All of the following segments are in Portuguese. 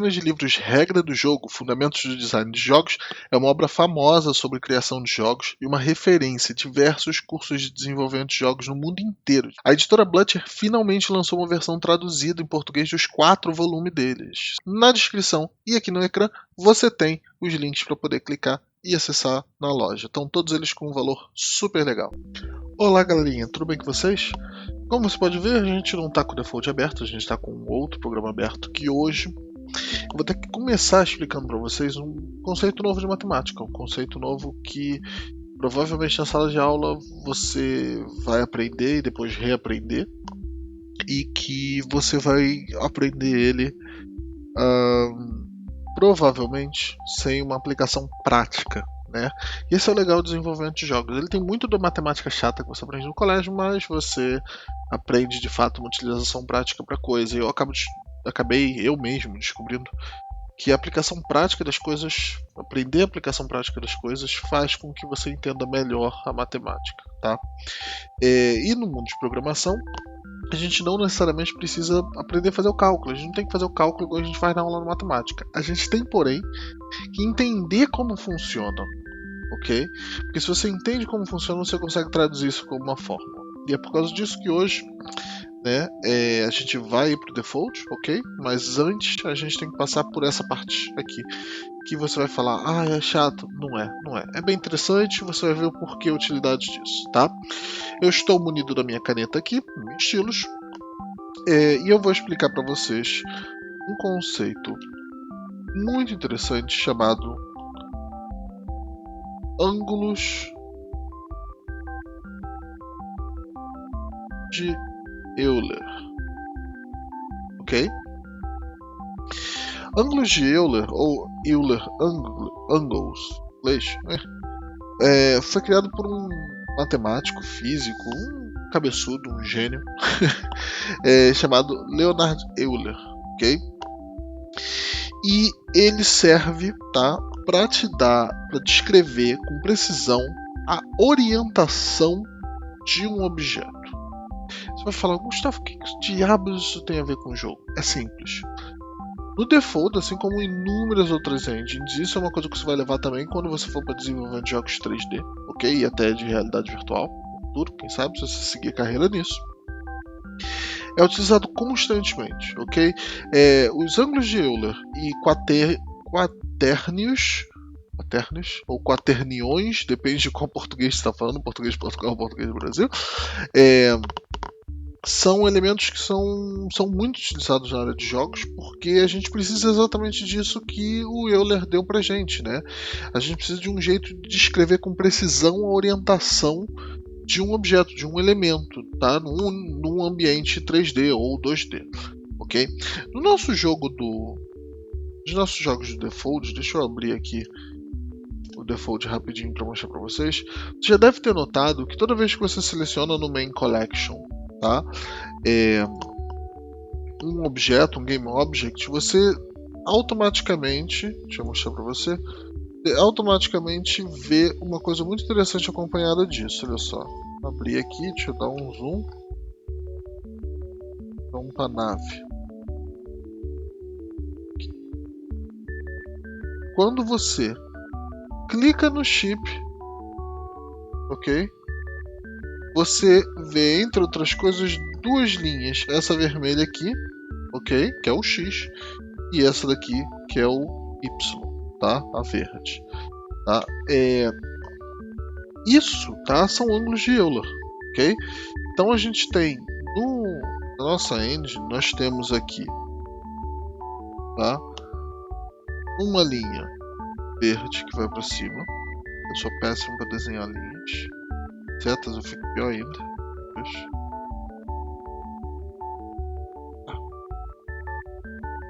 dezenas de livros Regra do Jogo, Fundamentos do Design de Jogos, é uma obra famosa sobre criação de jogos e uma referência em diversos cursos de desenvolvimento de jogos no mundo inteiro. A editora Blucher finalmente lançou uma versão traduzida em português dos 4 volumes deles. Na descrição e aqui no ecrã você tem os links para poder clicar e acessar na loja. Estão todos eles com um valor super legal. Olá galerinha, tudo bem com vocês? Como você pode ver, a gente não está com o default aberto, a gente está com outro programa aberto que hoje eu vou ter que começar explicando para vocês um conceito novo de matemática, um conceito novo que provavelmente na sala de aula você vai aprender e depois reaprender, e que você vai aprender ele provavelmente sem uma aplicação prática, né? E esse é o legal do desenvolvimento de jogos. Ele tem muito da matemática chata que você aprende no colégio, mas você aprende de fato uma utilização prática para coisa. E eu acabei eu mesmo descobrindo que a aplicação prática das coisas, aprender a aplicação prática das coisas faz com que você entenda melhor a matemática, tá? E no mundo de programação, a gente não necessariamente precisa aprender a fazer o cálculo. A gente não tem que fazer o cálculo igual a gente faz na aula de matemática. A gente tem, porém, que entender como funciona, ok? Porque se você entende como funciona, você consegue traduzir isso como uma fórmula. E é por causa disso que hoje, né, a gente vai para o default, ok? Mas antes a gente tem que passar por essa parte aqui, que você vai falar, é chato. Não é. É bem interessante, você vai ver o porquê, a utilidade disso, tá? Eu estou munido da minha caneta aqui, estilos, e eu vou explicar para vocês um conceito muito interessante chamado ângulos de Euler, ok? Ângulos de Euler, ou Euler Angles, foi criado por um matemático, físico, um cabeçudo, um gênio, chamado Leonhard Euler, ok? E ele serve, tá, para descrever com precisão a orientação de um objeto. Você vai falar, Gustavo, que diabos isso tem a ver com o jogo? É simples. No default, assim como em inúmeras outras engines, isso é uma coisa que você vai levar também quando você for para desenvolvimento de jogos 3D, ok? E até de realidade virtual, no futuro, quem sabe, se você seguir a carreira nisso. É utilizado constantemente, ok? Os ângulos de Euler e quaternios, ou quaterniões, depende de qual português você está falando, português de Portugal ou português do Brasil, são elementos que são muito utilizados na área de jogos, porque a gente precisa exatamente disso que o Euler deu pra gente, né? A gente precisa de um jeito de descrever com precisão a orientação de um objeto, de um elemento, tá? Num ambiente 3D ou 2D, ok? No nosso jogo nos nossos jogos do default, deixa eu abrir aqui o default rapidinho para mostrar para vocês. Você já deve ter notado que toda vez que você seleciona no Main Collection, tá? Um objeto, um Game Object, você automaticamente, deixa eu mostrar para você, automaticamente vê uma coisa muito interessante acompanhada disso. Olha só, abrir aqui, deixa eu dar um zoom. Vamos para a nave. Quando você clica no chip, ok? Você vê, entre outras coisas, duas linhas. Essa vermelha aqui, ok? Que é o X. E essa daqui, que é o Y, tá? A verde. Tá? Isso, tá? São ângulos de Euler, ok? Então a gente tem, na nossa engine, nós temos aqui, tá? Uma linha verde que vai para cima. Eu sou péssimo para desenhar linhas. Setas eu fico pior ainda.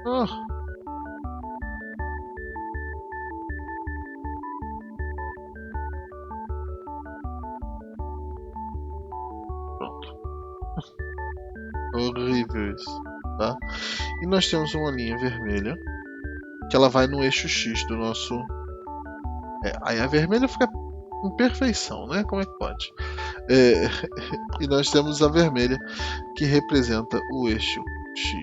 Pronto. Horrível isso, tá? E nós temos uma linha vermelha que ela vai no eixo X do nosso. Aí a vermelha fica em perfeição, né? Como é que pode? E nós temos a vermelha que representa o eixo X.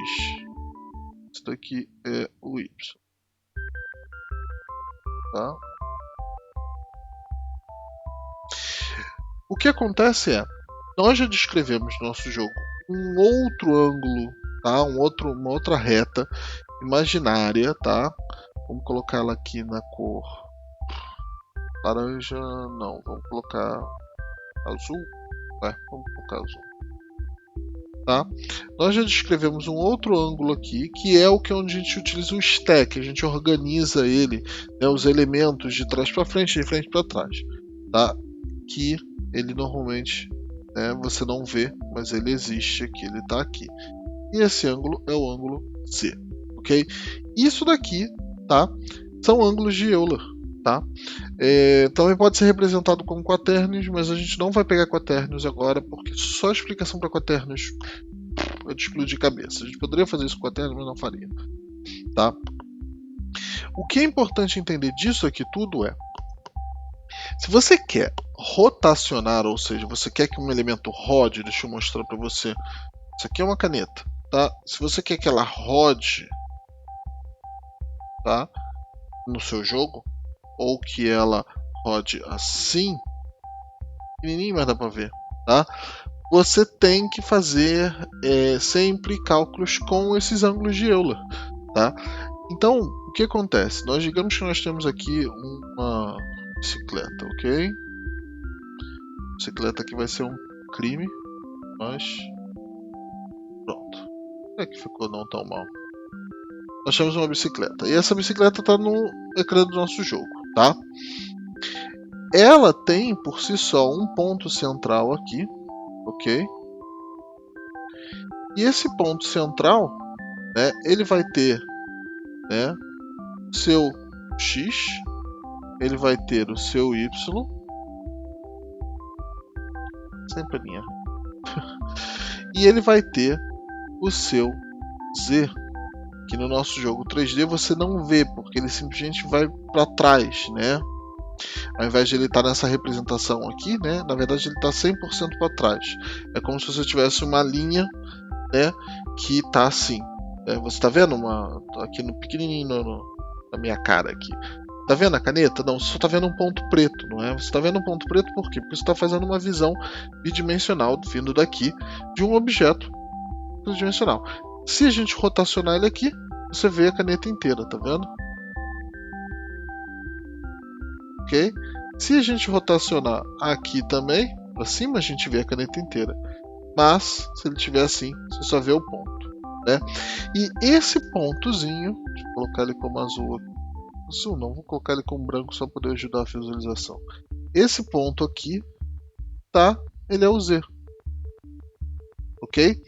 daqui é o y. Tá? O que acontece é, nós já descrevemos no nosso jogo um outro ângulo, tá? Uma outra reta imaginária, tá? Vamos colocar ela aqui na cor laranja, não, vamos colocar azul, vamos colocar azul, tá? Nós já descrevemos um outro ângulo aqui, que é o que onde a gente utiliza o stack, a gente organiza ele, né, os elementos de trás para frente, de frente para trás, tá? Que ele normalmente, né, você não vê, mas ele existe aqui, ele está aqui. E esse ângulo é o ângulo Z, ok? Isso daqui, tá? São ângulos de Euler, tá? Também pode ser representado como quaternios, mas a gente não vai pegar quaternios agora, porque só a explicação para quaternios é de explodir cabeça. A gente poderia fazer isso com quaternios, mas não faria, tá? O que é importante entender disso aqui tudo é, se você quer rotacionar, ou seja, você quer que um elemento rode, deixa eu mostrar para você. Isso aqui é uma caneta, tá? Se você quer que ela rode, tá? No seu jogo, ou que ela rode assim, pequenininho, mas dá para ver, tá? Você tem que fazer sempre cálculos com esses ângulos de Euler, tá? Então, o que acontece? Digamos que nós temos aqui uma bicicleta, ok? Bicicleta aqui vai ser um crime, mas pronto. É que ficou não tão mal. Nós temos uma bicicleta e essa bicicleta está no ecrã do nosso jogo, tá? Ela tem por si só um ponto central aqui, ok? E esse ponto central, né, ele vai ter, né, seu x, ele vai ter o seu y, sempre linha, e ele vai ter o seu z, que no nosso jogo 3D você não vê, porque ele simplesmente vai para trás, né? Ao invés de ele estar nessa representação aqui, né, na verdade ele está 100% para trás. É como se você tivesse uma linha, né, que está assim. Você está vendo aqui no pequenininho na minha cara aqui. Tá vendo a caneta? Não, você só está vendo um ponto preto, não é? Você está vendo um ponto preto por quê? Porque você está fazendo uma visão bidimensional vindo daqui de um objeto tridimensional. Se a gente rotacionar ele aqui, você vê a caneta inteira, tá vendo? Ok? Se a gente rotacionar aqui também, para cima, a gente vê a caneta inteira. Mas, se ele estiver assim, você só vê o ponto, né? E esse pontozinho, deixa eu colocar ele como azul. Azul não, vou colocar ele como branco só para poder ajudar a visualização. Esse ponto aqui, tá? Ele é o Z. Ok?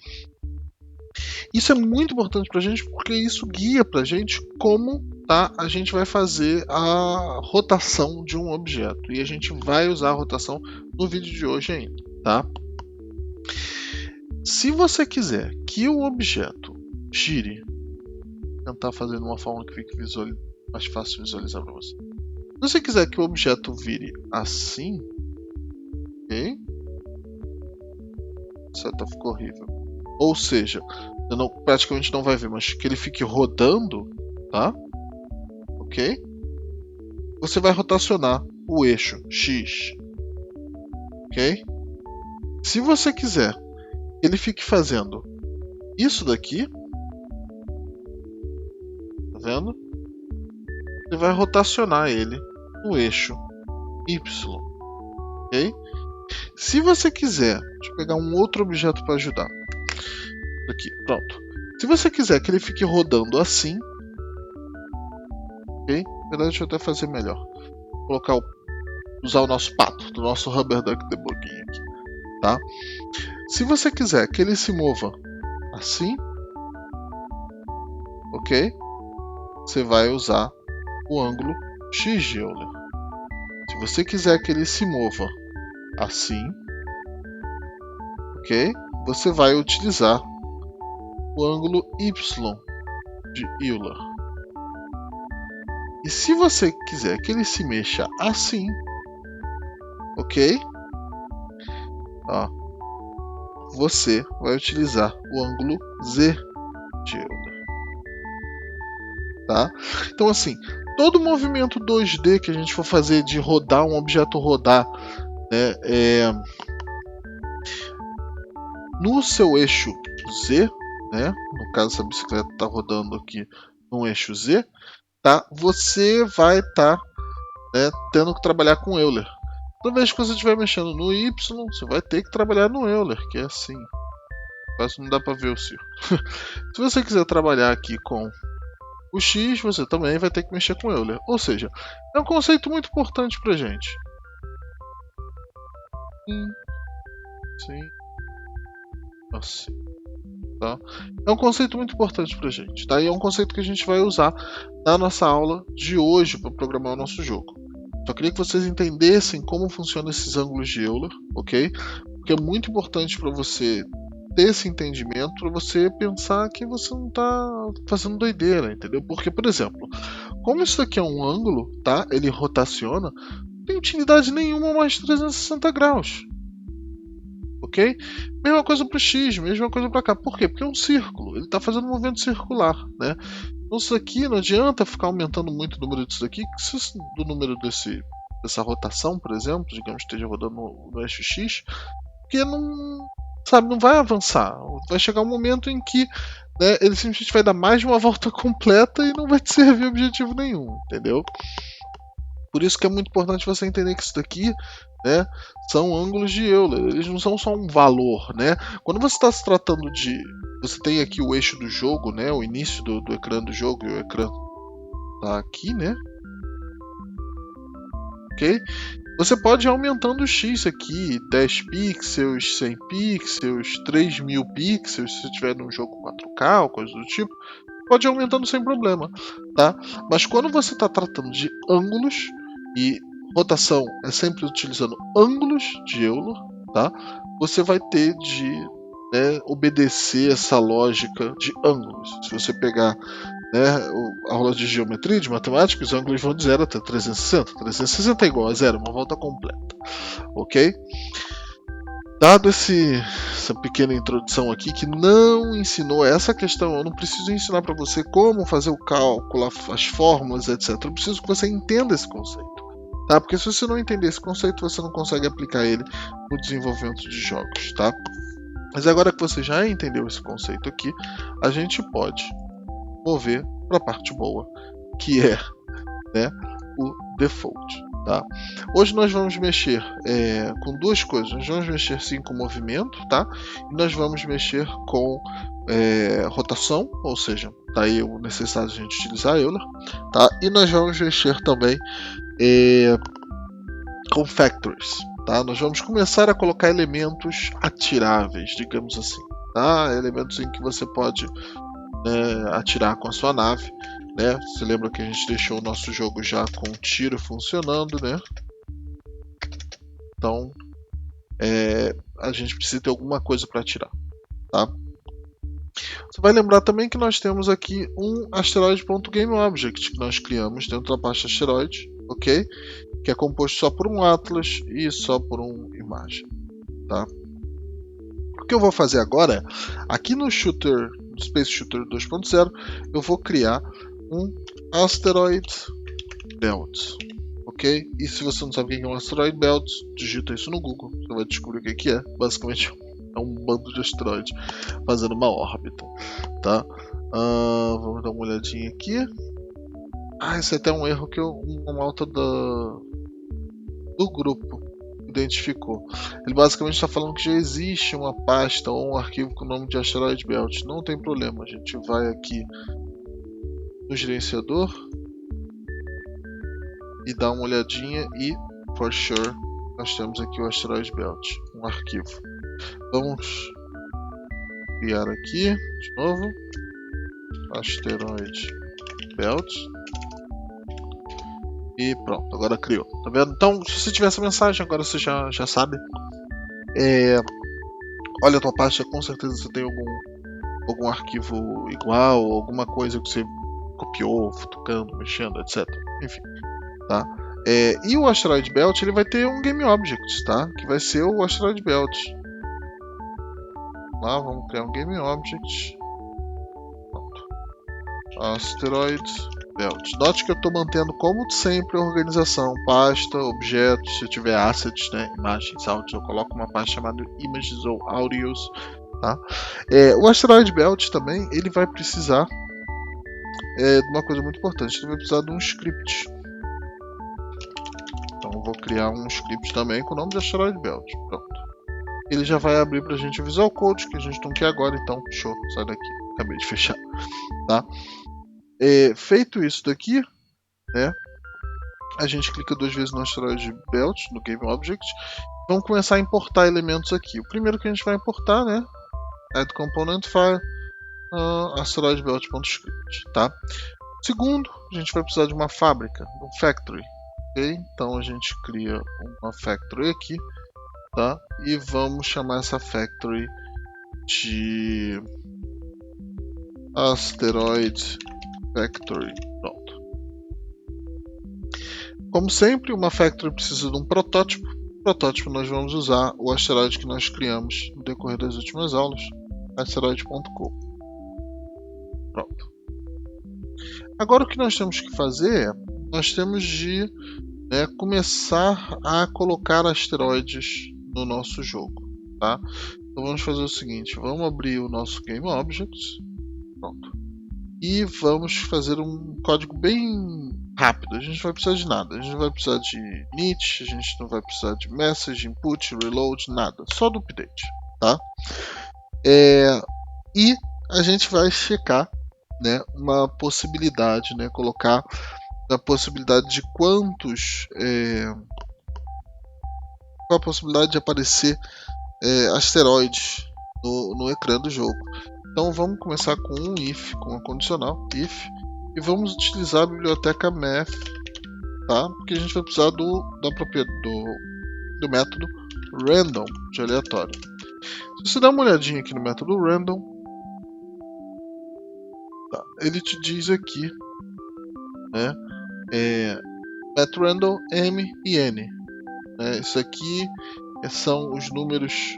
Isso é muito importante para a gente porque isso guia para a gente como, tá, a gente vai fazer a rotação de um objeto. E a gente vai usar a rotação no vídeo de hoje ainda, tá? Se você quiser que o objeto gire, vou tentar fazer de uma forma que fique mais fácil de visualizar para você. Se você quiser que o objeto vire assim, ok? Seta ficou horrível. Ou seja, praticamente não vai ver, mas que ele fique rodando, tá? Ok? Você vai rotacionar o eixo X, ok? Se você quiser que ele fique fazendo isso daqui, tá vendo? Você vai rotacionar ele no eixo Y, ok? Se você quiser, deixa eu pegar um outro objeto para ajudar. Aqui, pronto. Se você quiser que ele fique rodando assim, ok? Na verdade, deixa eu até fazer melhor. Vou usar o nosso pato, do nosso Rubber Duck Debugging aqui, tá? Se você quiser que ele se mova assim, ok? Você vai usar o ângulo X de Euler. Se você quiser que ele se mova assim, ok? Você vai utilizar o ângulo Y de Euler. E se você quiser que ele se mexa assim, ok? Ó, você vai utilizar o ângulo Z de Euler. tá? Então assim, todo movimento 2D que a gente for fazer de rodar um objeto rodar, né, no seu eixo Z, né, no caso essa bicicleta está rodando aqui no eixo Z, tá? Você vai estar tendo que trabalhar com Euler. Toda vez que você estiver mexendo no Y, você vai ter que trabalhar no Euler, que é assim. Quase não dá para ver o círculo. Se você quiser trabalhar aqui com o X, você também vai ter que mexer com Euler. Ou seja, é um conceito muito importante para gente. Sim, assim. Tá? É um conceito muito importante para gente. Tá? E é um conceito que a gente vai usar na nossa aula de hoje para programar o nosso jogo. Só queria que vocês entendessem como funcionam esses ângulos de Euler, ok? Porque é muito importante para você ter esse entendimento, para você pensar que você não está fazendo doideira, entendeu? Porque, por exemplo, como isso daqui é um ângulo, tá? Ele rotaciona, não tem utilidade nenhuma mais de 360 graus. Ok? Mesma coisa para o X, mesma coisa para cá. Por quê? Porque é um círculo, ele está fazendo um movimento circular, né? Então isso aqui não adianta ficar aumentando muito o número disso aqui, que se do número dessa rotação, por exemplo, digamos que esteja rodando no eixo X, porque não, sabe, não vai avançar. Vai chegar um momento em que, né, ele simplesmente vai dar mais de uma volta completa e não vai te servir objetivo nenhum, entendeu? Por isso que é muito importante você entender que isso daqui, né, são ângulos de Euler, eles não são só um valor, né? Quando você está se tratando de, você tem aqui o eixo do jogo, né, o início do ecrã do jogo e o ecrã tá aqui, né? Ok? Você pode ir aumentando o X aqui, 10 pixels, 100 pixels, 3000 pixels, se você tiver num jogo 4K ou coisa do tipo, pode ir aumentando sem problema, tá? Mas quando você está tratando de ângulos, e rotação é sempre utilizando ângulos de Euler, tá? Você vai ter de, né, obedecer essa lógica de ângulos. Se você pegar, né, a aula de geometria, de matemática, os ângulos vão de 0 até 360. 360 é igual a zero, uma volta completa, ok? Dado essa pequena introdução aqui, que não ensinou essa questão, eu não preciso ensinar para você como fazer o cálculo, as fórmulas, etc. Eu preciso que você entenda esse conceito, tá? Porque se você não entender esse conceito, você não consegue aplicar ele no desenvolvimento de jogos, tá? Mas agora que você já entendeu esse conceito aqui, a gente pode mover para a parte boa, que é, né, o default. Tá? Hoje nós vamos mexer com duas coisas. Nós vamos mexer sim com movimento, tá? E nós vamos mexer com rotação, ou seja, tá aí o necessário de a gente utilizar Euler, tá? E nós vamos mexer também com factors, tá? Nós vamos começar a colocar elementos atiráveis, digamos assim, tá? Elementos em que você pode atirar com a sua nave. Né? Você lembra que a gente deixou o nosso jogo já com tiro funcionando, né? Então a gente precisa ter alguma coisa para atirar, tá? Você vai lembrar também que nós temos aqui um asteroid.gameObject que nós criamos dentro da pasta asteroid, ok? Que é composto só por um atlas e só por uma imagem, tá? O que eu vou fazer agora é, aqui no Shooter, Space Shooter 2.0, eu vou criar um Asteroid Belt, ok? E se você não sabe o que é um Asteroid Belt, digita isso no Google, você vai descobrir o que é. Basicamente é um bando de asteroides fazendo uma órbita, tá? Vamos dar uma olhadinha aqui. Esse é até um erro que uma malta do grupo identificou. Ele basicamente está falando que já existe uma pasta ou um arquivo com o nome de Asteroid Belt. Não tem problema, a gente vai aqui no gerenciador e dá uma olhadinha e, for sure, nós temos aqui o Asteroid Belt, um arquivo. Vamos criar aqui de novo Asteroid Belt e pronto, agora criou, tá vendo? Então, se você tiver essa mensagem, agora você já sabe. Olha a tua pasta, com certeza você tem algum arquivo igual, alguma coisa que você copiou, futucando, mexendo, etc. Enfim, tá? E o Asteroid Belt ele vai ter um GameObject, tá? Que vai ser o Asteroid Belt. Lá, vamos criar um GameObject. Pronto. Asteroid belt. Note que eu estou mantendo como sempre a organização, pasta, objetos, se eu tiver assets, né, imagens, áudios, eu coloco uma pasta chamada images ou audios, tá? O asteroid belt também, ele vai precisar de uma coisa muito importante, ele vai precisar de um script. Então eu vou criar um script também com o nome de asteroid belt. Pronto. Ele já vai abrir para a gente o Visual Code, que a gente não quer agora, então show, sai daqui, acabei de fechar, tá? Feito isso daqui, né, a gente clica 2 vezes no asteroid belt, no Game Object, vamos começar a importar elementos aqui. O primeiro que a gente vai importar, né, add component file, asteroidbelt.script, tá? Segundo, a gente vai precisar de uma fábrica, um factory, ok? Então a gente cria uma factory aqui, tá? E vamos chamar essa factory de asteroid factory. Pronto. Como sempre, uma factory precisa de um protótipo. Protótipo nós vamos usar o asteroide que nós criamos no decorrer das últimas aulas, asteroid.co. Pronto. Agora o que nós temos que fazer, nós temos de começar a colocar asteroides no nosso jogo, tá? Então vamos fazer o seguinte, vamos abrir o nosso Game Objects, pronto, e vamos fazer um código bem rápido. A gente não vai precisar de nada, a gente não vai precisar de init, a gente não vai precisar de message, input, reload, nada, só do update, tá? E a gente vai checar, né, uma possibilidade, né, colocar a possibilidade de quantos qual a possibilidade de aparecer asteroides no ecrã do jogo. Então vamos começar com um if, com uma condicional if, e vamos utilizar a biblioteca math, tá? Porque a gente vai precisar do método random, de aleatório. Se você dá uma olhadinha aqui no método random, tá, ele te diz aqui, né, método random m e n, né? Isso aqui são os números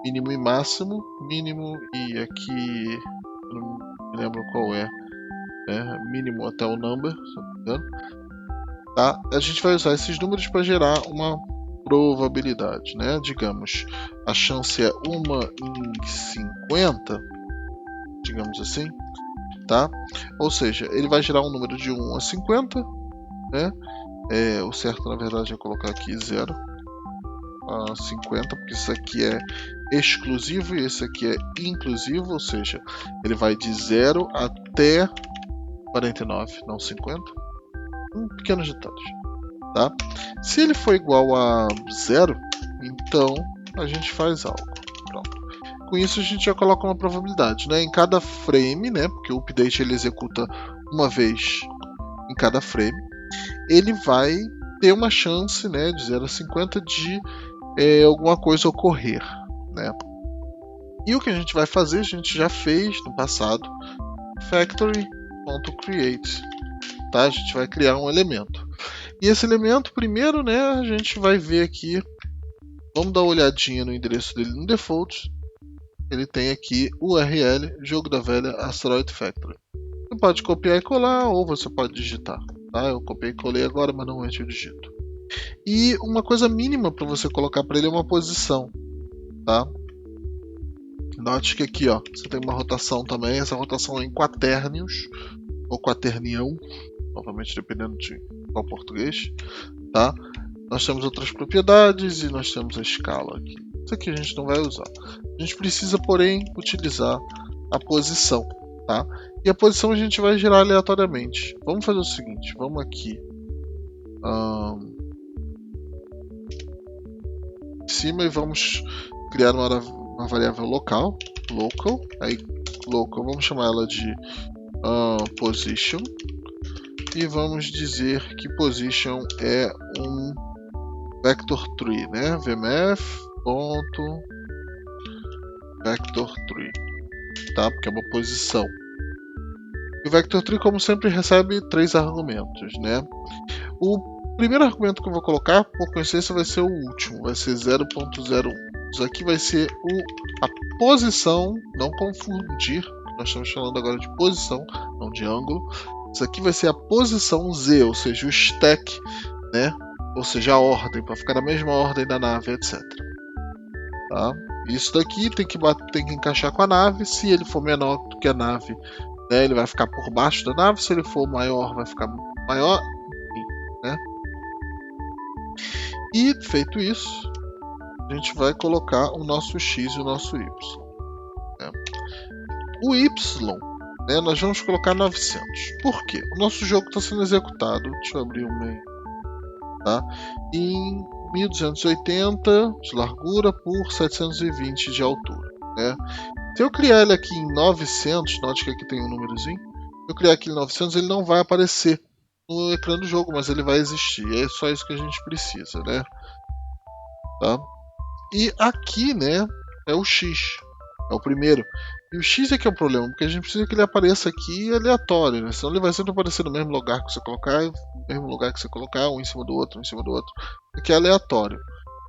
mínimo e máximo, mínimo e aqui eu não me lembro qual mínimo até o number, se não me engano, tá? A gente vai usar esses números para gerar uma probabilidade, né? Digamos, a chance é 1 em 50, digamos assim, tá? Ou seja, ele vai gerar um número de 1 a 50, né? O certo na verdade é colocar aqui 0 a 50, porque isso aqui é exclusivo e esse aqui é inclusivo, ou seja, ele vai de 0 até 49, não 50. Pequenos detalhes, tá? Se ele for igual a 0, então a gente faz algo. Pronto. Com isso a gente já coloca uma probabilidade, né? Em cada frame, né? Porque o update ele executa uma vez em cada frame, ele vai ter uma chance, né, de 0 a 50 de alguma coisa ocorrer, né? E o que a gente vai fazer, a gente já fez no passado, factory.create, tá? A gente vai criar um elemento. E esse elemento, primeiro, né, a gente vai ver aqui, vamos dar uma olhadinha no endereço dele no default. Ele tem aqui URL, jogo da velha Asteroid Factory. Você pode copiar e colar, ou você pode digitar, tá? Eu copiei e colei agora, mas normalmente eu digito. E uma coisa mínima para você colocar para ele é uma posição, tá? Note que aqui, ó, você tem uma rotação também. Essa rotação é em quaternios ou quaternião, novamente dependendo de qual português, tá? Nós temos outras propriedades e nós temos a escala aqui. Isso aqui a gente não vai usar. A gente precisa, porém, utilizar a posição, tá? E a posição a gente vai gerar aleatoriamente. Vamos fazer o seguinte, vamos aqui em cima e vamos criar uma variável local, local, aí local, vamos chamar ela de position, e vamos dizer que position é um vector tree, né? vmf.vector tree, tá? Porque é uma posição. E o vector tree, como sempre, recebe 3 argumentos, né? O primeiro argumento que eu vou colocar, por coincidência, vai ser o último, vai ser 0.01. Isso aqui vai ser a posição, não confundir, nós estamos falando agora de posição, não de ângulo, Isso aqui vai ser a posição Z, ou seja, o stack, né? Ou seja, a ordem, para ficar na mesma ordem da nave, etc. Tá? Isso daqui tem que encaixar com a nave. Se ele for menor do que a nave, né, ele vai ficar por baixo da nave. Se ele for maior, vai ficar maior. Né? E feito isso, a gente vai colocar o nosso X e o nosso Y. Né? O Y, né, nós vamos colocar 900. Por quê? O nosso jogo está sendo executado. Deixa eu abrir o main. Tá? Em 1280 de largura por 720 de altura. Né? Se eu criar ele aqui em 900, note que aqui tem um númerozinho. Se eu criar aqui em 900, ele não vai aparecer no ecrã do jogo, mas ele vai existir. É só isso que a gente precisa, né? Tá? E aqui, né, é o X. É o primeiro. E o X é que é o problema, porque a gente precisa que ele apareça aqui aleatório, né? Senão ele vai sempre aparecer no mesmo lugar que você colocar, no mesmo lugar que você colocar, um em cima do outro, um em cima do outro. Aqui é aleatório,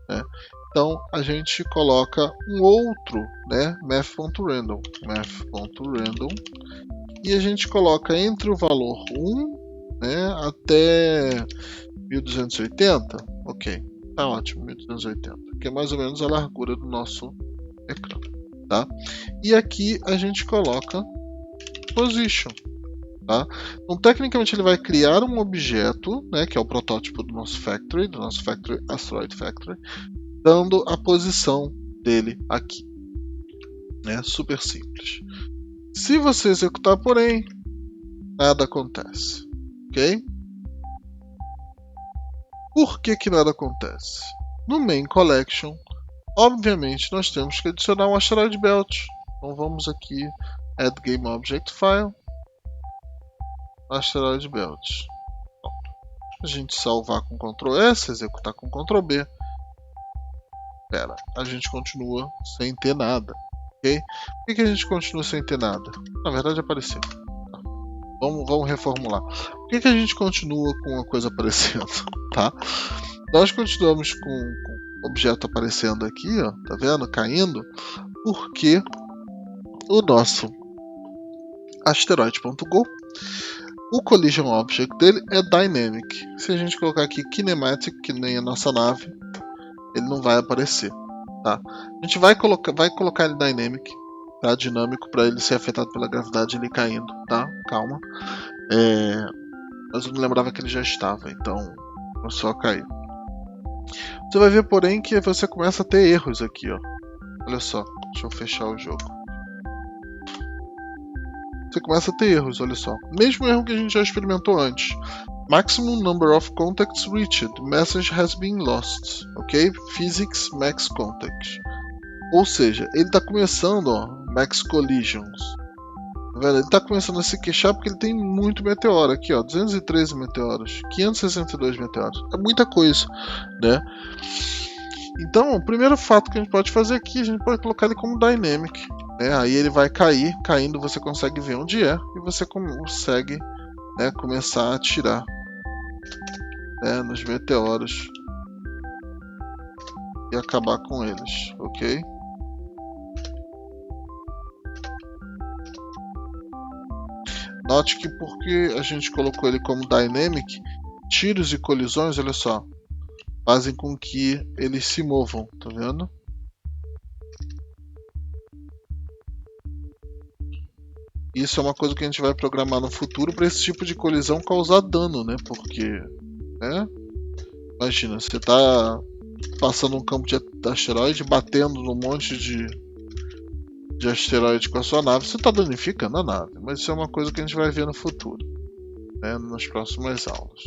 né? Então a gente coloca um outro, né, math.random, e a gente coloca entre o valor 1, né, até 1280, ok, tá ótimo, 1280, que é mais ou menos a largura do nosso ecrã. Tá? E aqui a gente coloca position. Tá? Então, tecnicamente, ele vai criar um objeto, né, que é o protótipo do nosso factory, Asteroid Factory, dando a posição dele aqui. Né? Super simples. Se você executar, porém, nada acontece. Ok? Por que nada acontece? No main collection, obviamente, nós temos que adicionar um asteroid belt. Então vamos aqui, add game object file, asteroid belt. A gente salvar com Ctrl S, executar com Ctrl B. Espera, a gente continua sem ter nada, ok? Por que a gente continua sem ter nada? Na verdade apareceu. Tá. Vamos reformular. Por que a gente continua com a coisa aparecendo? Tá? Nós continuamos com objeto aparecendo aqui, ó, tá vendo? Caindo, porque o nosso asteroid.go, o collision object dele é dynamic. Se a gente colocar aqui kinematic, que nem a nossa nave, ele não vai aparecer, tá? A gente vai colocar ele dynamic, tá? Dinâmico, para ele ser afetado pela gravidade ele caindo, tá? Calma. Mas eu não lembrava que ele já estava, então é só cair. Você vai ver, porém, que você começa a ter erros aqui, ó. Olha só, deixa eu fechar o jogo. Você começa a ter erros, olha só. Mesmo erro que a gente já experimentou antes. Maximum number of contacts reached. Message has been lost. Ok? Physics max contact. Ou seja, ele está começando, ó, max collisions. Tá vendo? Ele está começando a se queixar porque ele tem muito meteoro. Aqui, ó, 213 meteoros, 562 meteoros. É muita coisa, né? Então, o primeiro fato que a gente pode fazer aqui, a gente pode colocar ele como dynamic. Né? Aí ele vai cair, caindo você consegue ver onde é e você consegue, né, começar a atirar, né, nos meteoros e acabar com eles, ok? Note que porque a gente colocou ele como dynamic, tiros e colisões, olha só, fazem com que eles se movam, tá vendo? Isso é uma coisa que a gente vai programar no futuro para esse tipo de colisão causar dano, né? Porque, né? Imagina, você tá passando um campo de asteroide, batendo num monte de asteroide com a sua nave, você tá danificando a nave. Mas isso é uma coisa que a gente vai ver no futuro, né? Nas próximas aulas.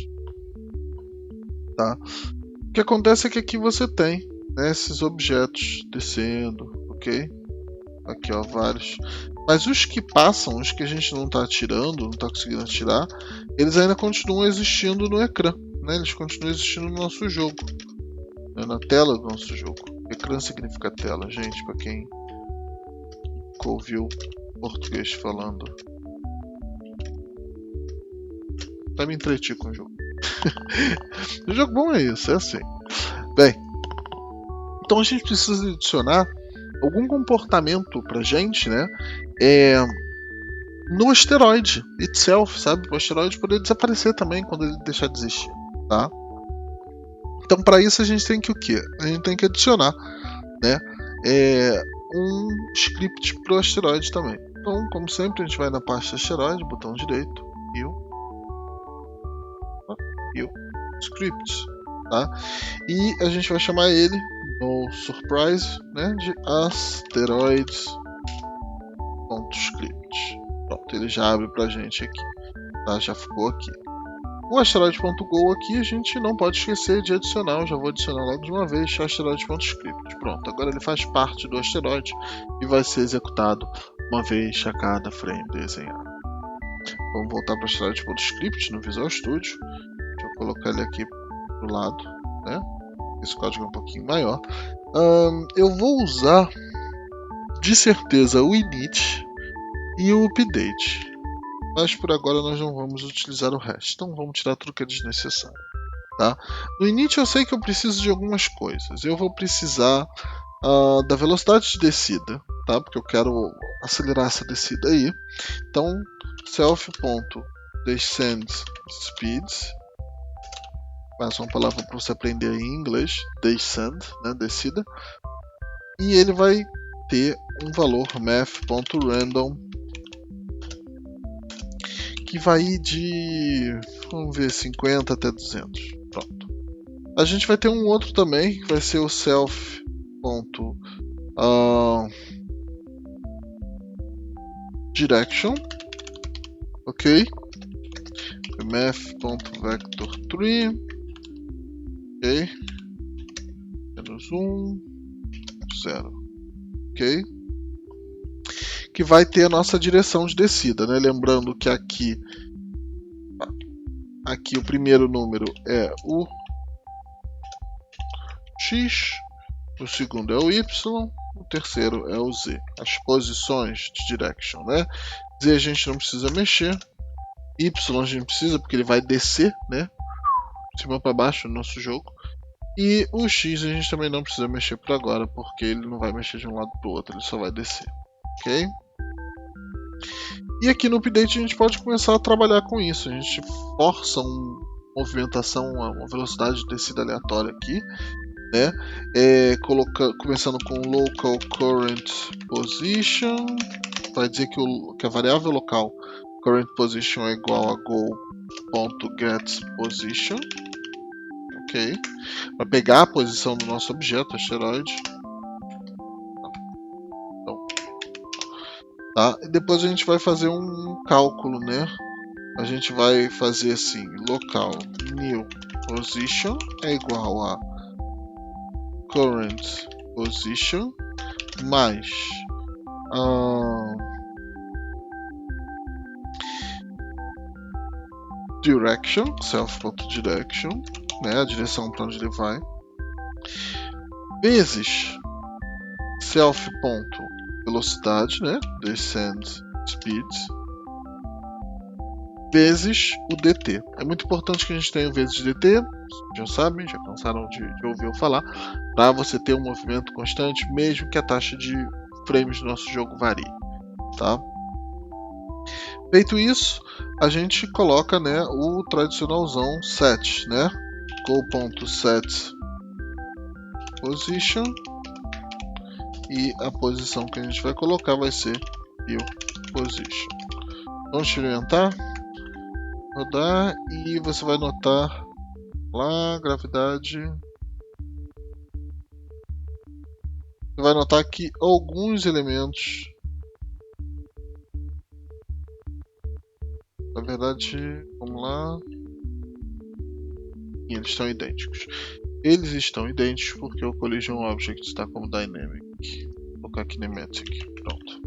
Tá? O que acontece é que aqui você tem, né, esses objetos descendo, ok? Aqui, ó, vários. Mas os que passam, os que a gente não está atirando, não está conseguindo atirar, eles ainda continuam existindo no ecrã, né? Eles continuam existindo no nosso jogo, né? Na tela do nosso jogo. Ecrã significa tela, gente, para quem ouviu português falando. Tá me entreti com o jogo. O jogo bom é isso, é assim. Bem, então a gente precisa adicionar algum comportamento pra gente, né? no asteroide itself, sabe? O asteroide poder desaparecer também quando ele deixar de existir, tá? Então, para isso a gente tem que o quê? A gente tem que adicionar, né, um script para o asteroide também. Então, como sempre, a gente vai na pasta asteroide, botão direito, new script, tá? E a gente vai chamar ele, no surprise, né, de asteroids.script. Pronto, ele já abre pra gente aqui, tá? Já ficou aqui. O asteroid.go aqui a gente não pode esquecer de adicionar, eu já vou adicionar logo de uma vez, asteroid.script. Pronto, agora ele faz parte do asteroide e vai ser executado uma vez a cada frame desenhado. Vamos voltar para o asteroid.script no Visual Studio. Deixa eu colocar ele aqui pro lado, né? Esse código é um pouquinho maior. Eu vou usar de certeza o init e o update. Mas por agora nós não vamos utilizar o resto, então vamos tirar tudo que é desnecessário, tá? No init eu sei que eu preciso de algumas coisas. Eu vou precisar da velocidade de descida, tá? Porque eu quero acelerar essa descida aí. Então self.descend_speed, mais uma palavra para você aprender em inglês, descend, né? Descida, e ele vai ter um valor math.random que vai ir de, vamos ver, 50 até 200. Pronto. A gente vai ter um outro também, que vai ser o self.direction, ok? math.vector3, ok? Menos 1, 0, ok? Que vai ter a nossa direção de descida, né? Lembrando que aqui o primeiro número é o x, o segundo é o y, o terceiro é o z. As posições de direction, né? Z a gente não precisa mexer, y a gente precisa porque ele vai descer, né? De cima para baixo no nosso jogo. E o x a gente também não precisa mexer por agora, porque ele não vai mexer de um lado para o outro, ele só vai descer, ok? E aqui no update a gente pode começar a trabalhar com isso. A gente força uma movimentação, uma velocidade de descida aleatória aqui, né? Começando com local current position, vai dizer que a variável local current position é igual a go.getPosition, ok? Para pegar a posição do nosso objeto asteroide. Tá? E depois a gente vai fazer um cálculo, né? A gente vai fazer assim, local new position é igual a current position mais direction, self.direction, né? A direção para onde ele vai, vezes self.velocidade, né? Descend speed, vezes o dt. É muito importante que a gente tenha vezes dt, já sabem, já cansaram de ouvir eu falar, para você ter um movimento constante, mesmo que a taxa de frames do nosso jogo varie, tá? Feito isso, a gente coloca, né, o tradicionalzão set, né? Go.set position, e a posição que a gente vai colocar vai ser view position. Vamos experimentar, rodar, e você vai notar lá, gravidade. Você vai notar que alguns elementos, na verdade, vamos lá, e eles estão idênticos. Eles estão idênticos porque o collision object está como dynamic. Vou colocar kinematic, pronto.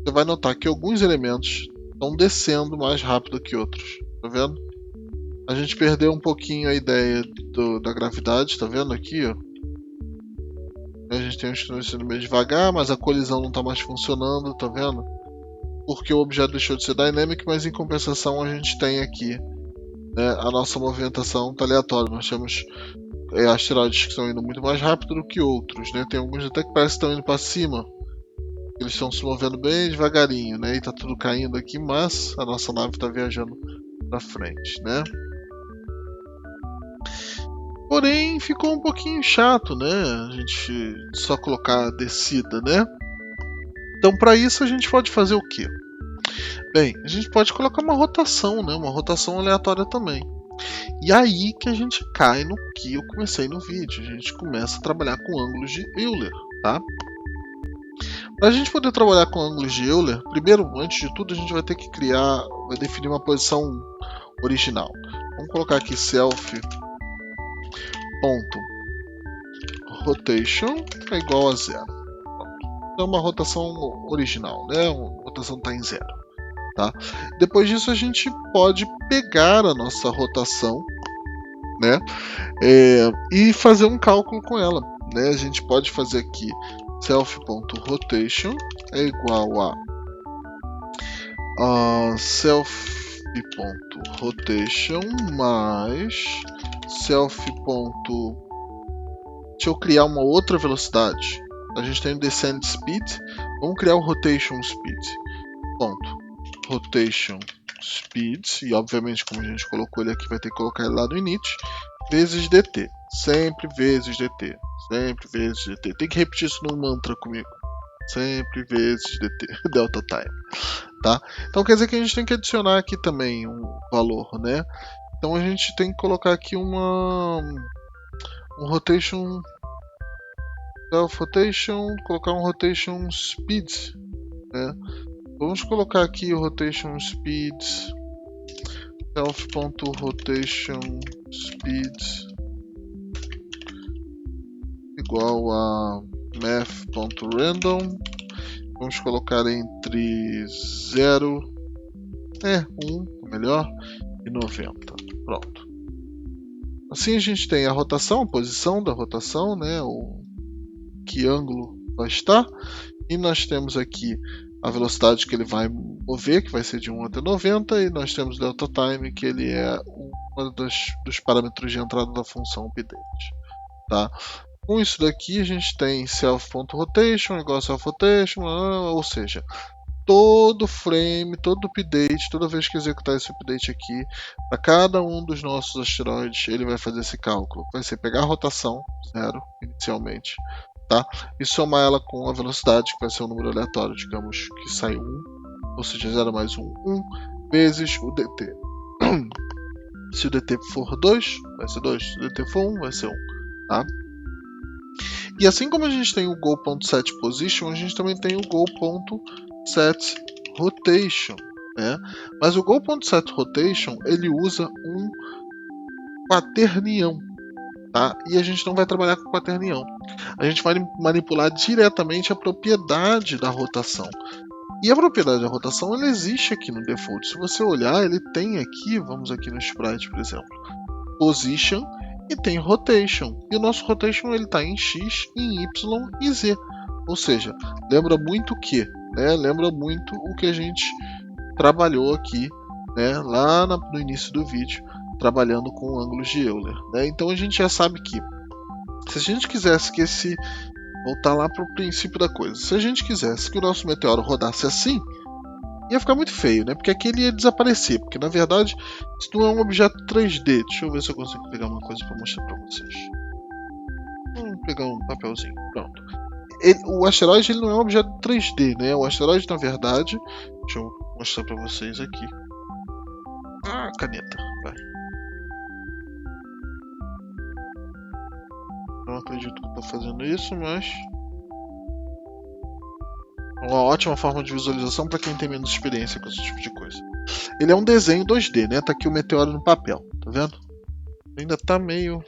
Você vai notar que alguns elementos estão descendo mais rápido que outros, tá vendo? A gente perdeu um pouquinho a ideia da gravidade, tá vendo aqui, ó? A gente tem uns que estão descendo meio devagar, mas a colisão não está mais funcionando, tá vendo? Porque o objeto deixou de ser dynamic, mas em compensação a gente tem aqui, né, a nossa movimentação tá aleatória. Nós temos asteroides que estão indo muito mais rápido do que outros, né? Tem alguns até que parece que estão indo para cima, Eles estão se movendo bem devagarinho, né? E tá tudo caindo aqui, mas a nossa nave está viajando para frente, né? Porém, ficou um pouquinho chato, né? A gente só colocar a descida, né? Então, para isso, a gente pode fazer o quê? Bem, a gente pode colocar uma rotação, né? Uma rotação aleatória também. E aí que a gente cai no que eu comecei no vídeo. A gente começa a trabalhar com ângulos de Euler, tá? Para a gente poder trabalhar com ângulos de Euler, primeiro, antes de tudo, a gente vai ter que vai definir uma posição original. Vamos colocar aqui self.rotation é igual a 0. Então, uma rotação original, né? A rotação está em 0. Tá? Depois disso, a gente pode pegar a nossa rotação, né? E fazer um cálculo com ela, né? A gente pode fazer aqui self.rotation é igual a self.rotation mais self. Deixa eu criar uma outra velocidade. A gente tem o descent speed, vamos criar o rotation speed. Rotation speed, e obviamente, como a gente colocou ele aqui, vai ter que colocar ele lá no init, vezes dt. Sempre vezes dt. Sempre vezes dt. Tem que repetir isso num mantra comigo. Sempre vezes dt. Delta time. Tá? Então quer dizer que a gente tem que adicionar aqui também um valor, né? Então a gente tem que colocar aqui um rotation. Self-rotation, colocar um rotation speed, né? Vamos colocar aqui o rotation speed self.rotation speed igual a math.random. Vamos colocar entre 0, 1, melhor, e 90. Pronto. Assim a gente tem a rotação, a posição da rotação, né? Que ângulo vai estar. E nós temos aqui a velocidade que ele vai mover, que vai ser de 1 até 90, e nós temos delta time, que ele é um dos parâmetros de entrada da função update. Tá? Com isso daqui a gente tem self.rotation igual a self-rotation, ou seja, todo frame, todo update, toda vez que executar esse update aqui, para cada um dos nossos asteroides, ele vai fazer esse cálculo. Vai ser pegar a rotação, 0, inicialmente, tá? E somar ela com a velocidade, que vai ser um número aleatório, digamos que sai 1, ou seja, 0 mais 1, 1, vezes o dt. Se o dt for 2, vai ser 2. Se o dt for 1, vai ser 1. Tá? E assim como a gente tem o goal.setPosition, a gente também tem o goal.setRotation. Né? Mas o goal.setRotation ele usa um quaternião. Tá? E a gente não vai trabalhar com quaternião. A gente vai manipular diretamente a propriedade da rotação. E a propriedade da rotação ela existe aqui no default. Se você olhar, ele tem aqui, vamos aqui no sprite, por exemplo, position e tem rotation. E o nosso rotation ele está em x, em y e z. Ou seja, lembra muito o que? Né? Lembra muito o que a gente trabalhou aqui, né? Lá no início do vídeo, trabalhando com ângulos de Euler. Né? Então a gente já sabe que se a gente quisesse que voltar lá para o princípio da coisa. Se a gente quisesse que o nosso meteoro rodasse assim, ia ficar muito feio, né? Porque aqui ele ia desaparecer. Porque na verdade isso não é um objeto 3D. Deixa eu ver se eu consigo pegar uma coisa para mostrar para vocês. Vamos pegar um papelzinho. Pronto. O asteroide ele não é um objeto 3D, né? O asteroide na verdade, deixa eu mostrar para vocês aqui. Caneta, vai. Não acredito que estou fazendo isso, mas é uma ótima forma de visualização para quem tem menos experiência com esse tipo de coisa. Ele é um desenho 2D, né? Tá aqui o meteoro no papel, tá vendo? Ainda tá meio...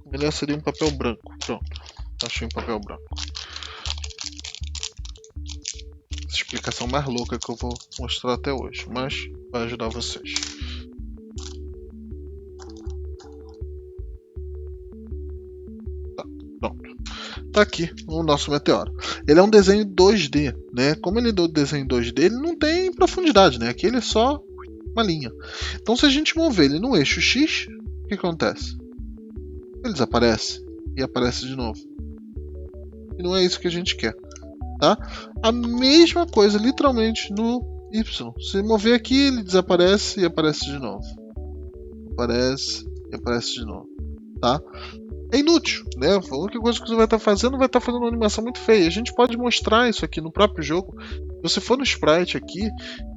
melhor seria um papel branco. Pronto, achei um papel branco. Essa explicação mais louca que eu vou mostrar até hoje, mas vai ajudar vocês. Tá aqui o nosso meteoro. Ele é um desenho 2D, né? Como ele é um desenho 2D, ele não tem profundidade, né? Aqui ele é só uma linha. Então, se a gente mover ele no eixo X, o que acontece? Ele desaparece e aparece de novo. E não é isso que a gente quer. tá? A mesma coisa, literalmente, no Y. Se mover aqui, ele desaparece e aparece de novo. Aparece e aparece de novo, tá? É inútil, né? A única coisa que você vai estar fazendo uma animação muito feia. A gente pode mostrar isso aqui no próprio jogo. Se você for no sprite aqui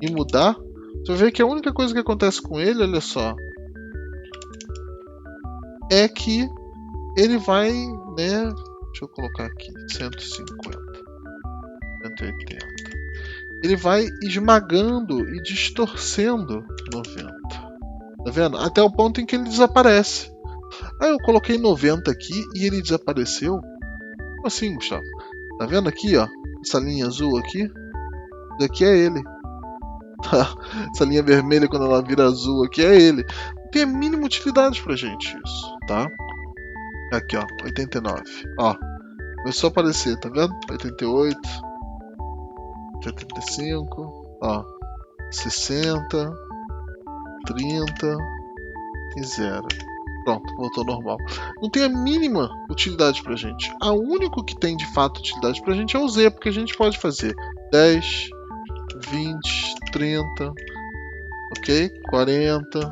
e mudar, você vai ver que a única coisa que acontece com ele, olha só, é que ele vai, né? Deixa eu colocar aqui, 150, 180. Ele vai esmagando e distorcendo 90. Tá vendo? Até o ponto em que ele desaparece. Aí eu coloquei 90 aqui e ele desapareceu. Como assim, Gustavo? Tá vendo aqui, ó? Essa linha azul aqui? Daqui é ele. Tá? Essa linha vermelha, quando ela vira azul aqui, é ele. Não tem a mínima utilidade pra gente isso, tá? Aqui, ó, 89. Ó, começou a aparecer, tá vendo? 88, 75, ó, 60, 30 e 0. Pronto, voltou ao normal. Não tem a mínima utilidade pra gente. A único que tem de fato utilidade pra gente é o Z, porque a gente pode fazer 10, 20, 30, ok? 40,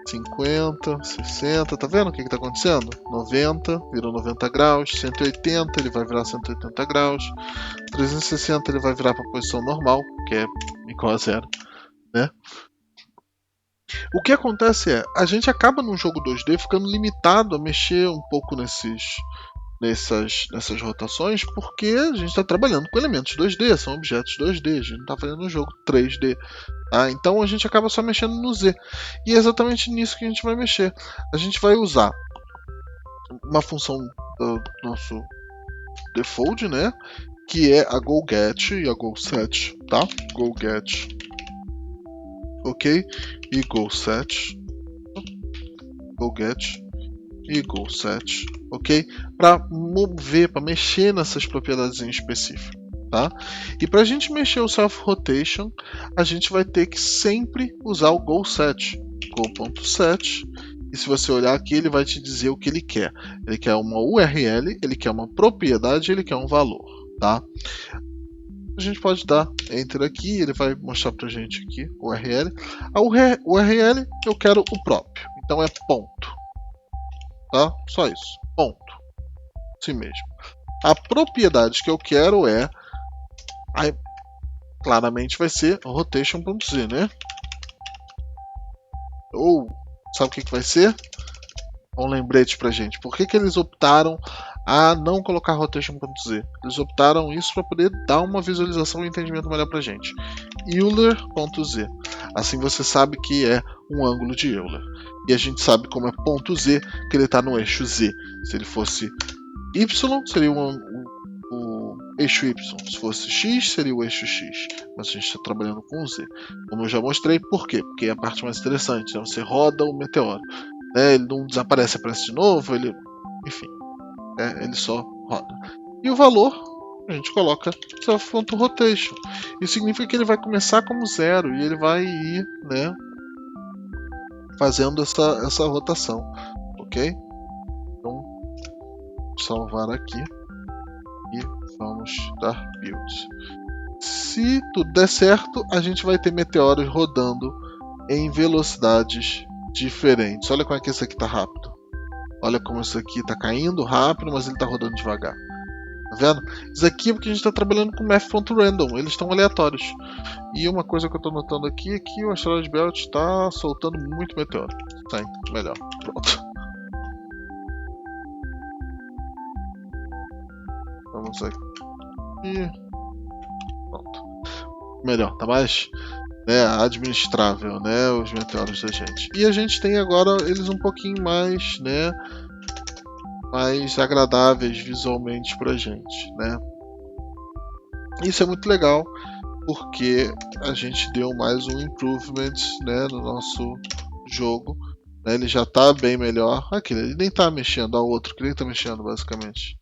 50, 60, tá vendo o que está acontecendo? 90, virou 90 graus, 180 ele vai virar 180 graus, 360 ele vai virar para a posição normal, que é igual a zero, né? O que acontece é, a gente acaba num jogo 2D ficando limitado a mexer um pouco nessas rotações, porque a gente está trabalhando com elementos 2D, são objetos 2D, a gente não está fazendo um jogo 3D. Tá? Então a gente acaba só mexendo no Z. E é exatamente nisso que a gente vai mexer. A gente vai usar uma função do nosso default, né? Que é a goGet e a goSet, tá? goGet, ok? E goSet, goGet e goSet, ok? Para mover, para mexer nessas propriedades em específico, tá? E para a gente mexer o self rotation, a gente vai ter que sempre usar o goSet, go.set. E se você olhar aqui, ele vai te dizer o que ele quer. Ele quer uma URL, ele quer uma propriedade, ele quer um valor, tá? A gente pode dar Enter aqui, ele vai mostrar pra gente aqui o URL. A URL eu quero o próprio, então é ponto. Tá? Só isso, ponto. Assim mesmo. A propriedade que eu quero é, aí, claramente vai ser rotation.z, né? Ou, sabe o que vai ser? Um lembrete pra gente. Por que eles optaram a não colocar rotation.z? Eles optaram isso para poder dar uma visualização e entendimento melhor pra gente. Euler.z. Assim você sabe que é um ângulo de Euler. E a gente sabe como é ponto Z, que ele está no eixo Z. Se ele fosse Y, seria o eixo Y. Se fosse X, seria o eixo X. Mas a gente está trabalhando com Z. Como eu já mostrei, por quê? Porque é a parte mais interessante. Né? Você roda o meteoro. Né? Ele não desaparece, aparece de novo. Enfim, ele só roda. E o valor, a gente coloca self.rotation. Isso significa que ele vai começar como 0 e ele vai ir, né, fazendo essa rotação, ok? Então, salvar aqui e vamos dar build. Se tudo der certo, a gente vai ter meteoros rodando em velocidades diferentes. Olha como é que esse aqui está rápido. Olha como esse aqui está caindo rápido, mas ele está rodando devagar. Tá vendo? Isso aqui é porque a gente está trabalhando com math.random, eles estão aleatórios. E uma coisa que eu estou notando aqui é que o Asteroid Belt está soltando muito meteoro. Tá indo melhor. Pronto. Vamos aqui. Pronto. Melhor, tá mais, né, administrável, né, os meteoros da gente. E a gente tem agora eles um pouquinho mais, né, mais agradáveis visualmente pra gente, né. Isso é muito legal, porque a gente deu mais um improvement, né, no nosso jogo. Né, ele já está bem melhor. Aqui, ele nem está mexendo, ao outro que nem está mexendo, basicamente.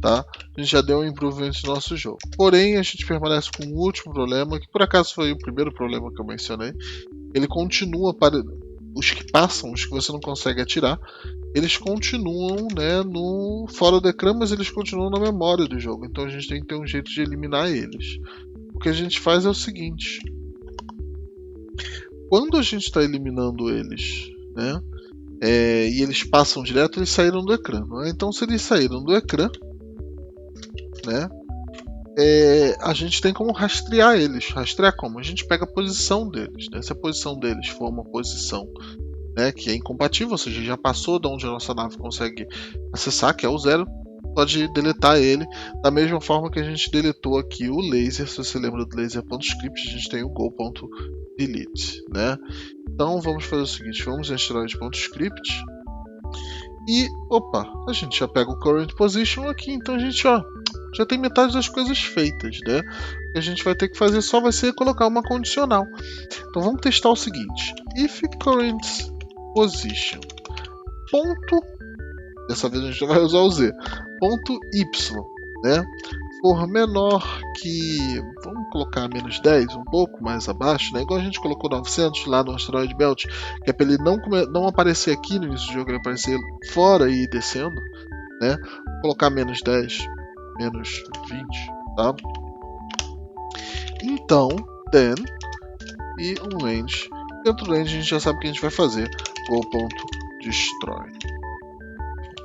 Tá? A gente já deu um improvement no nosso jogo. Porém, a gente permanece com o último problema, que por acaso foi o primeiro problema que eu mencionei. Ele continua os que passam, os que você não consegue atirar, eles continuam, né, fora do ecrã, mas eles continuam na memória do jogo. Então a gente tem que ter um jeito de eliminar eles. O que a gente faz é o seguinte: quando a gente está eliminando eles, né, e eles passam direto, eles saíram do ecrã. Não é? Então, se eles saíram do ecrã, né, a gente tem como rastrear eles. Rastrear como? A gente pega a posição deles. Né? Se a posição deles for uma posição, né, que é incompatível, ou seja, já passou de onde a nossa nave consegue acessar, que é o 0, pode deletar ele. Da mesma forma que a gente deletou aqui o laser. Se você lembra do laser.script, a gente tem o go.delete. Né? Então vamos fazer o seguinte: vamos em asteroid.script e, opa, a gente já pega o current position aqui. Então a gente já tem metade das coisas feitas, né? O que a gente vai ter que fazer só vai ser colocar uma condicional. Então vamos testar o seguinte: if current position ponto, dessa vez a gente vai usar o z, ponto y, né, for menor que, vamos colocar menos 10, um pouco mais abaixo, né, igual a gente colocou 900 lá no Asteroid Belt, que é para ele não aparecer aqui no início do jogo, ele aparecer fora e descendo, né, vou colocar menos 10, menos 20, tá? Então, then, e um range. Dentro do range a gente já sabe o que a gente vai fazer: go.destroy.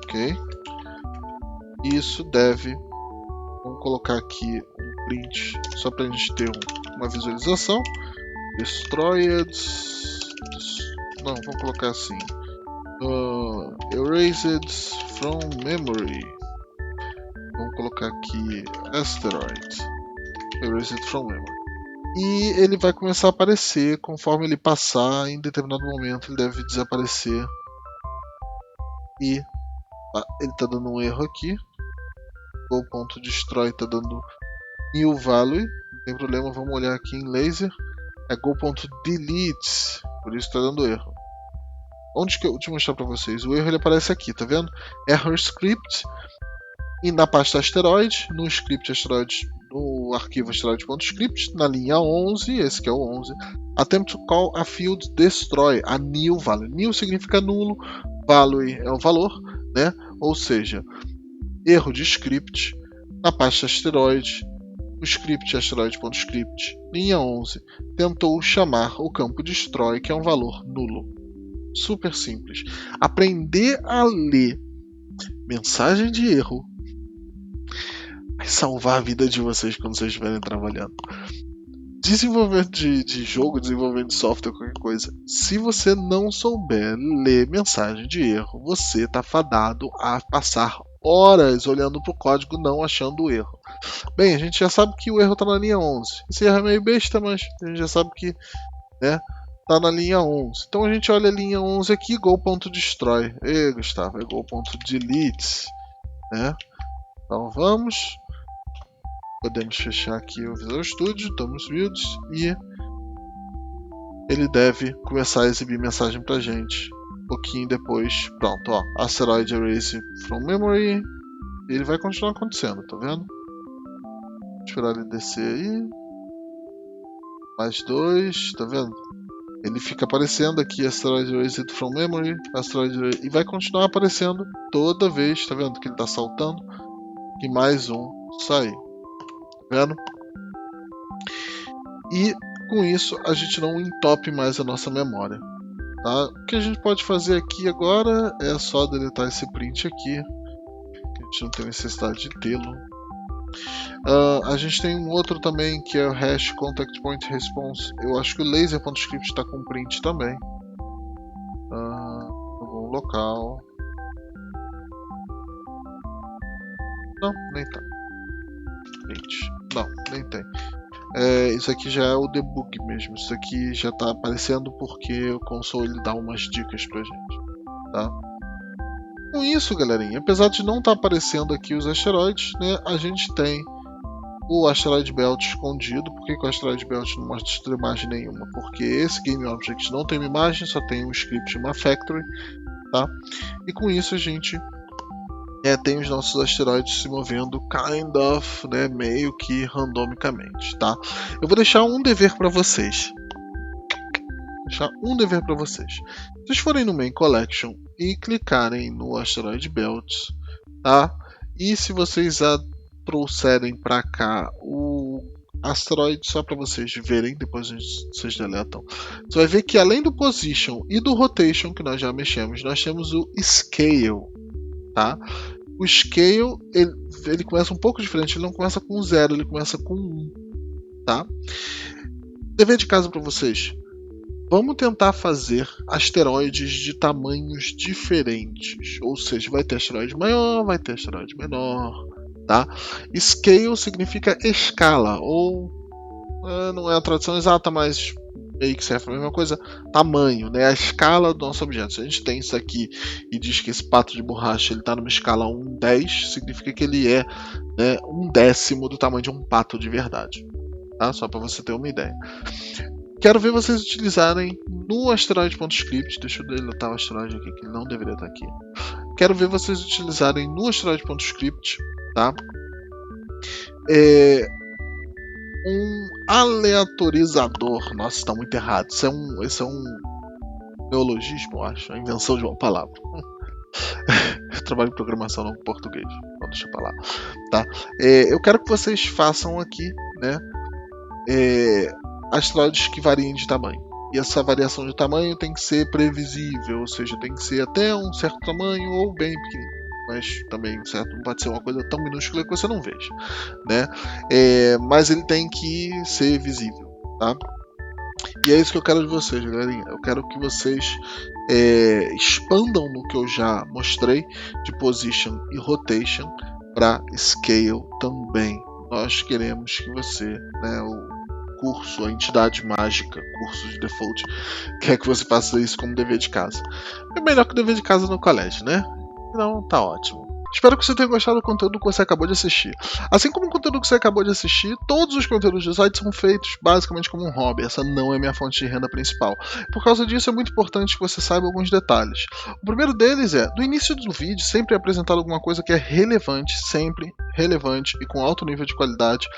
Ok? Isso deve, vamos colocar aqui um print só para a gente ter uma visualização. Destroyed, não, vamos colocar assim, erased from memory. Vamos colocar aqui asteroid, erased from memory. E ele vai começar a aparecer conforme ele passar. Em determinado momento ele deve desaparecer. E ele está dando um erro aqui. Go.destroy está dando new value. Não tem problema, vamos olhar aqui em laser. É go.delete, por isso está dando erro. Onde que eu te mostrar para vocês? O erro ele aparece aqui, tá vendo? Error script. E na pasta asteroid, no script asteroid, no arquivo asteroid.script, na linha 11, esse que é o 11, attempt to call a field destroy, a new value. New significa nulo, value é o valor, né? Ou seja, erro de script, na pasta asteroid, o script asteroid.script, linha 11, tentou chamar o campo destroy, que é um valor nulo. Super simples. Aprender a ler mensagem de erro vai salvar a vida de vocês quando vocês estiverem trabalhando. Desenvolvimento de jogo, desenvolvimento de software, qualquer coisa. Se você não souber ler mensagem de erro, você está fadado a passar horas olhando para o código não achando o erro. Bem, a gente já sabe que o erro está na linha 11. Esse erro é meio besta, mas a gente já sabe que, né, tá na linha 11. Então a gente olha a linha 11 aqui, go.destroy. Gustavo, é go.delete, né? Então vamos. Podemos fechar aqui o Visual Studio, damos builds e ele deve começar a exibir mensagem pra gente. Um pouquinho depois, pronto, ó, Asteroid Erase from Memory. E ele vai continuar acontecendo, tá vendo? Vou esperar ele descer aí. Mais 2, tá vendo? Ele fica aparecendo aqui, Asteroid Erased from Memory, Asteroid Erased, e vai continuar aparecendo toda vez, tá vendo? Que ele tá saltando. E mais um sai. Vendo? E com isso a gente não entope mais a nossa memória, tá? O que a gente pode fazer aqui agora é só deletar esse print aqui, que a gente não tem necessidade de tê-lo. A gente tem um outro também que é o hash contact point response. Eu acho que o laser.script está com print também. Algum local. Não, nem tá. Print. Não, nem tem. Isso aqui já é o debug mesmo. Isso aqui já está aparecendo porque o console dá umas dicas pra gente, tá? Com isso, galerinha, apesar de não estar aparecendo aqui os asteroides, né, a gente tem o Asteroid Belt escondido. Por que o Asteroid Belt não mostra imagem nenhuma? Porque esse Game Object não tem uma imagem, só tem um script e uma factory, tá? E com isso a gente tem os nossos asteroides se movendo kind of, né, meio que randomicamente, tá? Eu vou deixar um dever para vocês. deixar um dever para vocês. Se vocês forem no Main Collection e clicarem no Asteroid Belt, tá? E se vocês trouxerem para cá o asteroide só para vocês verem, depois vocês deletam. Você vai ver que além do Position e do Rotation que nós já mexemos, nós temos o Scale, tá? O Scale ele começa um pouco diferente, ele não começa com 0, ele começa com 1, tá? Dever de casa para vocês. Vamos tentar fazer asteroides de tamanhos diferentes, ou seja, vai ter asteroide maior, vai ter asteroide menor, tá? Scale significa escala, ou não é a tradução exata, mas meio que serve para a mesma coisa, tamanho, né? A escala do nosso objeto. Se a gente tem isso aqui e diz que esse pato de borracha está numa escala 1/10, significa que ele é, né, 1/10 do tamanho de um pato de verdade, tá? Só para você ter uma ideia. Quero ver vocês utilizarem no asteroid.script. Deixa eu deletar o asteroide aqui, que ele não deveria estar aqui. Quero ver vocês utilizarem no asteroid.script, tá? Um aleatorizador. Nossa, está muito errado. Esse é um neologismo, eu acho. A invenção de uma palavra. Eu trabalho em programação, não em português. Então deixa pra lá, tá? Eu quero que vocês façam aqui, né? Asteroides que variem de tamanho. E essa variação de tamanho tem que ser previsível, ou seja, tem que ser até um certo tamanho ou bem pequenininho. Mas também, certo, não pode ser uma coisa tão minúscula que você não veja, né? Mas ele tem que ser visível, tá? E é isso que eu quero de vocês, galerinha. Eu quero que vocês expandam no que eu já mostrei de Position e Rotation para Scale também. Nós queremos que você, né, curso, a entidade mágica, curso de default, quer que você faça isso como dever de casa. É melhor que o dever de casa no colégio, né? Então tá ótimo. Espero que você tenha gostado do conteúdo que você acabou de assistir. Assim como o conteúdo que você acabou de assistir, todos os conteúdos do site são feitos basicamente como um hobby. Essa não é minha fonte de renda principal. Por causa disso, é muito importante que você saiba alguns detalhes. O primeiro deles é, do início do vídeo, sempre é apresentado alguma coisa que é relevante, sempre relevante e com alto nível de qualidade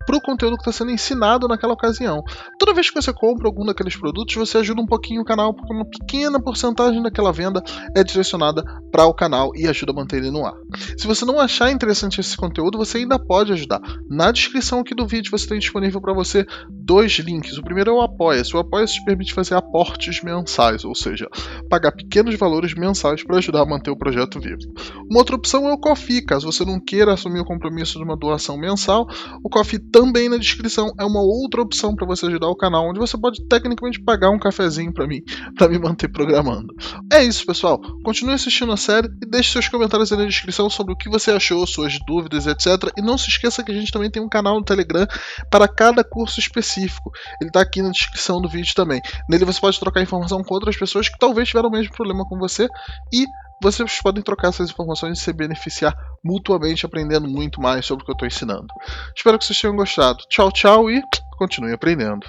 para o conteúdo que está sendo ensinado naquela ocasião. Toda vez que você compra algum daqueles produtos, você ajuda um pouquinho o canal, porque uma pequena porcentagem daquela venda é direcionada para o canal e ajuda a manter ele no ar. Se você não achar interessante esse conteúdo, você ainda pode ajudar. Na descrição aqui do vídeo você tem disponível para você 2 links. O primeiro é o Apoia-se. O Apoia-se te permite fazer aportes mensais, ou seja, pagar pequenos valores mensais para ajudar a manter o projeto vivo. Uma outra opção é o Ko-fi. Caso você não queira assumir o compromisso de uma doação mensal, o Ko-fi também na descrição é uma outra opção para você ajudar o canal, onde você pode tecnicamente pagar um cafezinho para mim manter programando. É isso, pessoal. Continue assistindo a série e deixe seus comentários aí na descrição sobre o que você achou, suas dúvidas, etc. E não se esqueça que a gente também tem um canal no Telegram para cada curso específico. Ele está aqui na descrição do vídeo também. Nele você pode trocar informação com outras pessoas que talvez tiveram o mesmo problema com você e vocês podem trocar essas informações e se beneficiar mutuamente, aprendendo muito mais sobre o que eu estou ensinando. Espero que vocês tenham gostado. Tchau, tchau e continue aprendendo.